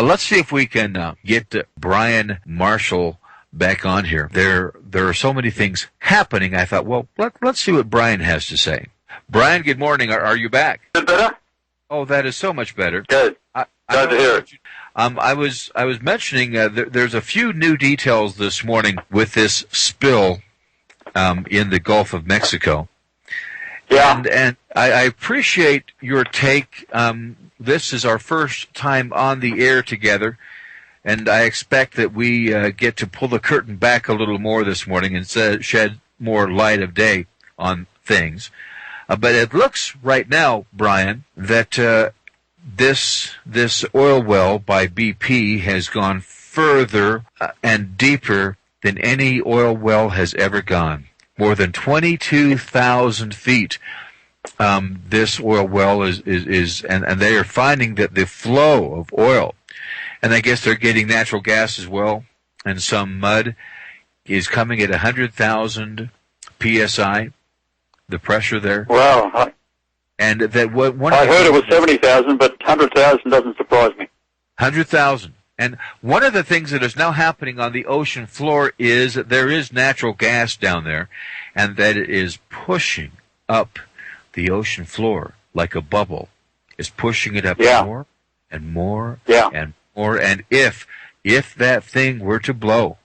Let's see if we can get Brian Marshall back on here. There are so many things happening. I thought, well, let's see what Brian has to say. Brian, good morning. Are you back? Is it better? Oh, that is so much better. Good. Glad to hear it. I was mentioning there's a few new details this morning with this spill in the Gulf of Mexico. Yeah. And I appreciate your take. This is our first time on the air together, and I expect that we get to pull the curtain back a little more this morning and shed more light of day on things. But it looks right now, Brian, that this oil well by BP has gone further and deeper than any oil well has ever gone. More than 22,000 feet. This oil well is and they are finding that the flow of oil, and I guess they're getting natural gas as well, and some mud, is coming at 100,000 psi. The pressure there. Wow. And that one. I heard it was 70,000, but 100,000 doesn't surprise me. 100,000. And one of the things that is now happening on the ocean floor is that there is natural gas down there, and that it is pushing up the ocean floor like a bubble. It's pushing it up more and more and more. And if that thing were to blow,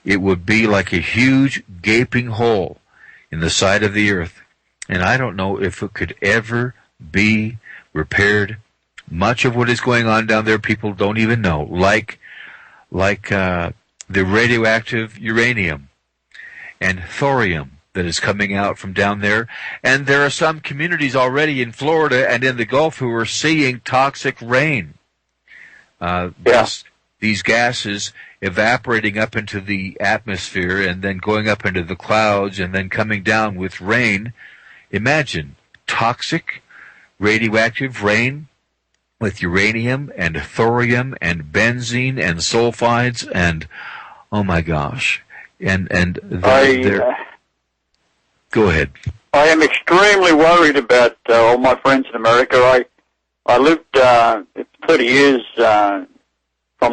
it would be like a huge gaping hole in the side of the earth. And I don't know if it could ever be repaired. Much of what is going on down there, people don't even know, like the radioactive uranium and thorium that is coming out from down there. And there are some communities already in Florida and in the Gulf who are seeing toxic rain. These gases evaporating up into the atmosphere and then going up into the clouds and then coming down with rain. Imagine toxic radioactive rain with uranium and thorium and benzene and sulfides and, oh my gosh. Go ahead. I am extremely worried about all my friends in America. I lived 30 years from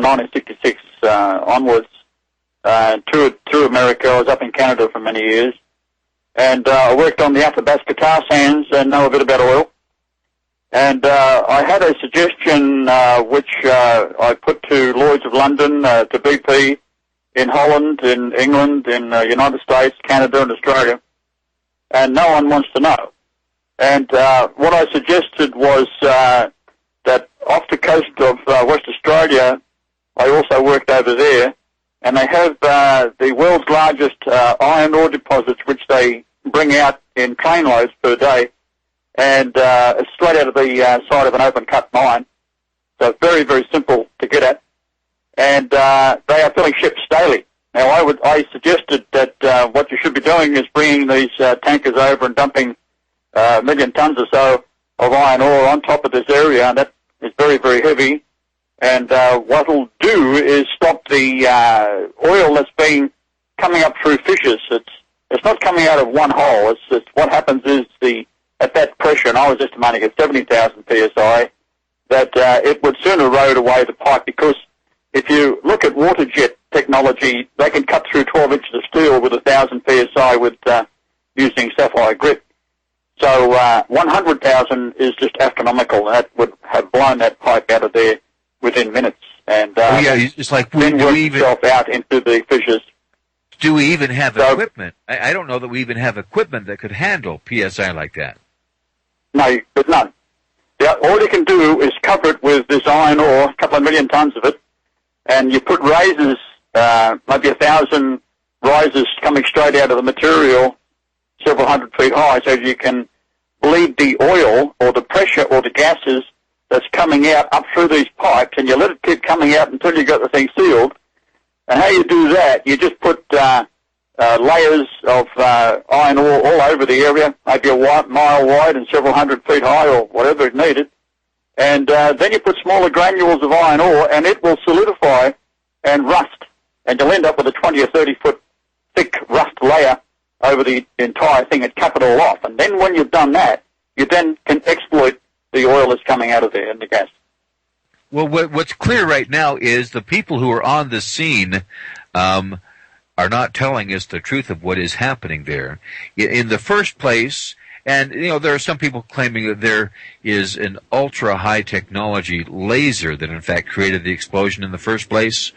1966 onwards through America. I was up in Canada for many years. And I worked on the Athabasca tar sands and know a bit about oil. And I had a suggestion which I put to Lloyd's of London, to BP in Holland, in England, in the United States, Canada, and Australia. And no one wants to know. And what I suggested was that off the coast of West Australia, I also worked over there, and they have the world's largest iron ore deposits, which they bring out in train loads per day, and it's straight out of the side of an open-cut mine. So it's very, very simple to get at. And they are filling ships daily. Now, I suggested that what you should be doing is bringing these tankers over and dumping 1 million tons or so of iron ore on top of this area, and that is very, very heavy. And what it'll do is stop the oil that's being coming up through fissures. It's not coming out of one hole. It's what happens is at that pressure, and I was estimating at 70,000 psi, that it would soon erode away the pipe, because if you look at water jet technology, they can cut through 12 inches of steel with 1,000 psi with using sapphire grit. So 100,000 is just astronomical. That would have blown that pipe out of there within minutes, and it's like then work itself out into the fissures. Do we even have equipment? I don't know that we even have equipment that could handle PSI like that. No, there's none. All you can do is cover it with this iron ore, a couple of million tons of it, and you put risers, maybe 1,000 risers coming straight out of the material, several hundred feet high, so you can bleed the oil or the pressure or the gases that's coming out up through these pipes, and you let it keep coming out until you got the thing sealed. And how you do that, you just put layers of iron ore all over the area, maybe a mile wide and several hundred feet high or whatever is needed. And then you put smaller granules of iron ore, and it will solidify and rust. And you'll end up with a 20 or 30 foot thick rust layer over the entire thing and cap it all off. And then when you've done that, you then can exploit the oil that's coming out of there and the gas. Well, what's clear right now is the people who are on the scene are not telling us the truth of what is happening there. In the first place, and there are some people claiming that there is an ultra-high technology laser that in fact created the explosion in the first place,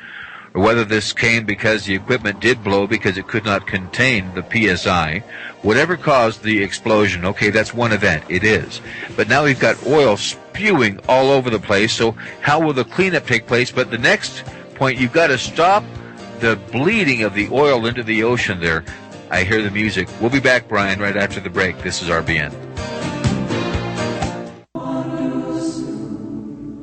or whether this came because the equipment did blow because it could not contain the PSI. Whatever caused the explosion, okay, that's one event. It is. But now we've got oil spewing all over the place, so how will the cleanup take place? But the next point, you've got to stop the bleeding of the oil into the ocean there. I hear the music. We'll be back, Brian, right after the break. This is RBN.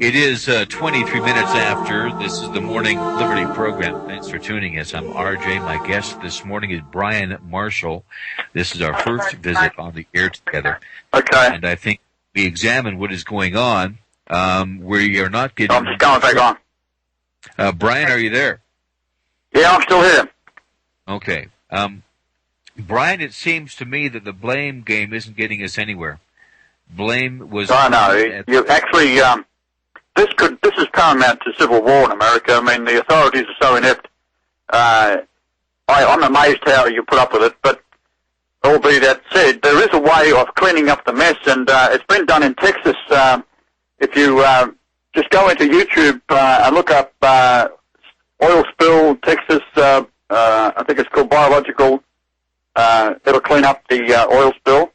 It is 23 minutes after. This is the Morning Liberty program. Thanks for tuning us. I'm RJ. My guest this morning is Brian Marshall. This is our first visit on the air together. Okay. And I think we examine what is going on. We are not getting... I'm just going back on. Brian, are you there? Yeah, I'm still here. Okay. Brian, it seems to me that the blame game isn't getting us anywhere. Blame was... I know. You actually... This is paramount to civil war in America. I mean, the authorities are so inept. I'm amazed how you put up with it, but albeit that said, there is a way of cleaning up the mess, and it's been done in Texas. If you just go into YouTube and look up oil spill, Texas, I think it's called biological, it'll clean up the oil spill.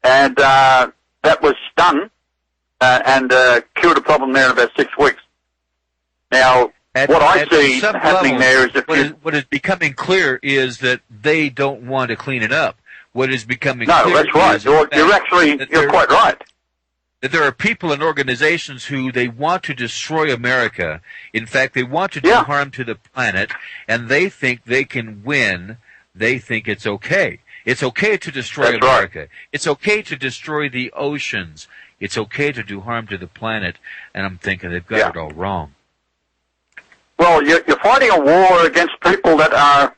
And that was done. And cured a problem there in about 6 weeks. Now, what I see happening there is what is becoming clear is that they don't want to clean it up. What is becoming clear that's right. Is you're quite right. That there are people and organizations who they want to destroy America. In fact, they want to do harm to the planet, and they think they can win. They think it's okay. It's okay to destroy America. Right. It's okay to destroy the oceans. It's okay to do harm to the planet, and I'm thinking they've got it all wrong. Well, you're fighting a war against people that are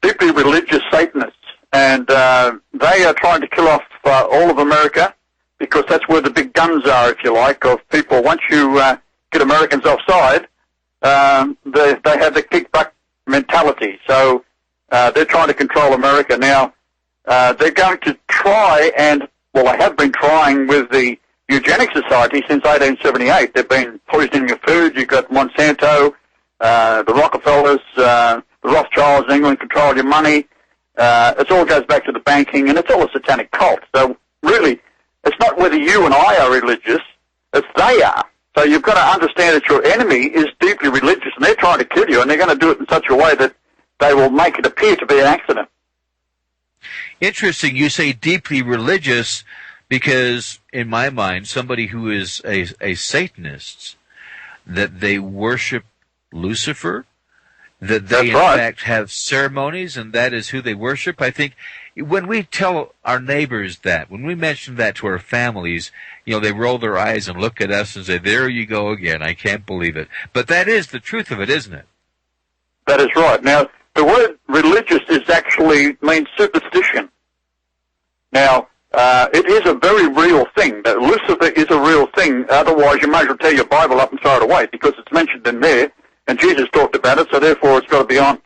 deeply religious Satanists, and they are trying to kill off all of America because that's where the big guns are, if you like, of people. Once you get Americans offside, they have the kickback mentality. So they're trying to control America. Now, they're going to try, and, well, they have been trying with the Eugenic Society since 1878. They've been poisoning your food. You've got Monsanto, the Rockefellers, the Rothschilds in England control your money. It all goes back to the banking, and it's all a satanic cult. So really, it's not whether you and I are religious, it's they are. So you've got to understand that your enemy is deeply religious, and they're trying to kill you, and they're going to do it in such a way that they will make it appear to be an accident. Interesting. You say deeply religious, because in my mind, somebody who is a Satanist, that they worship Lucifer, that they in fact have ceremonies, and that is who they worship. I think when we tell our neighbors that, when we mention that to our families, they roll their eyes and look at us and say, there you go again, I can't believe it. But that is the truth of it, isn't it? That is right. Now, the word religious means superstition. Now, it is a very real thing. That Lucifer is a real thing. Otherwise, you might as well tear your Bible up and throw it away, because it's mentioned in there, and Jesus talked about it, so therefore it's got to be on.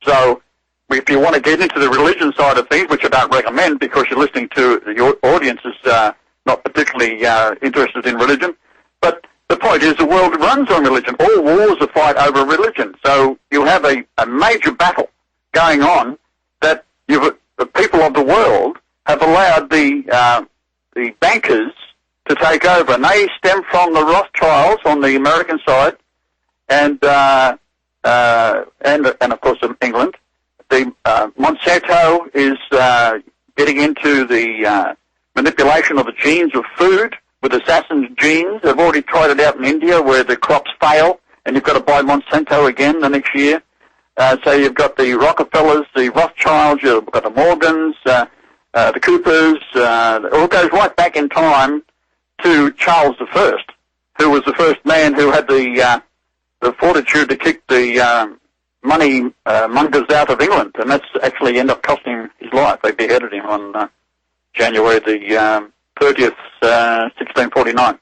So if you want to get into the religion side of things, which I don't recommend because you're listening to your audience is not particularly interested in religion, but the point is the world runs on religion. All wars are fight over religion. So you have a major battle going on that the people of the world have allowed the bankers to take over, and they stem from the Rothschilds on the American side, and of course England. The Monsanto is getting into the manipulation of the genes of food with assassin genes. They've already tried it out in India where the crops fail, and you've got to buy Monsanto again the next year. So you've got the Rockefellers, the Rothschilds, you've got the Morgans, the Coopers. It all goes right back in time to Charles I, who was the first man who had the fortitude to kick the money mongers out of England, and that's actually ended up costing his life. They beheaded him on January the 30th, 1649.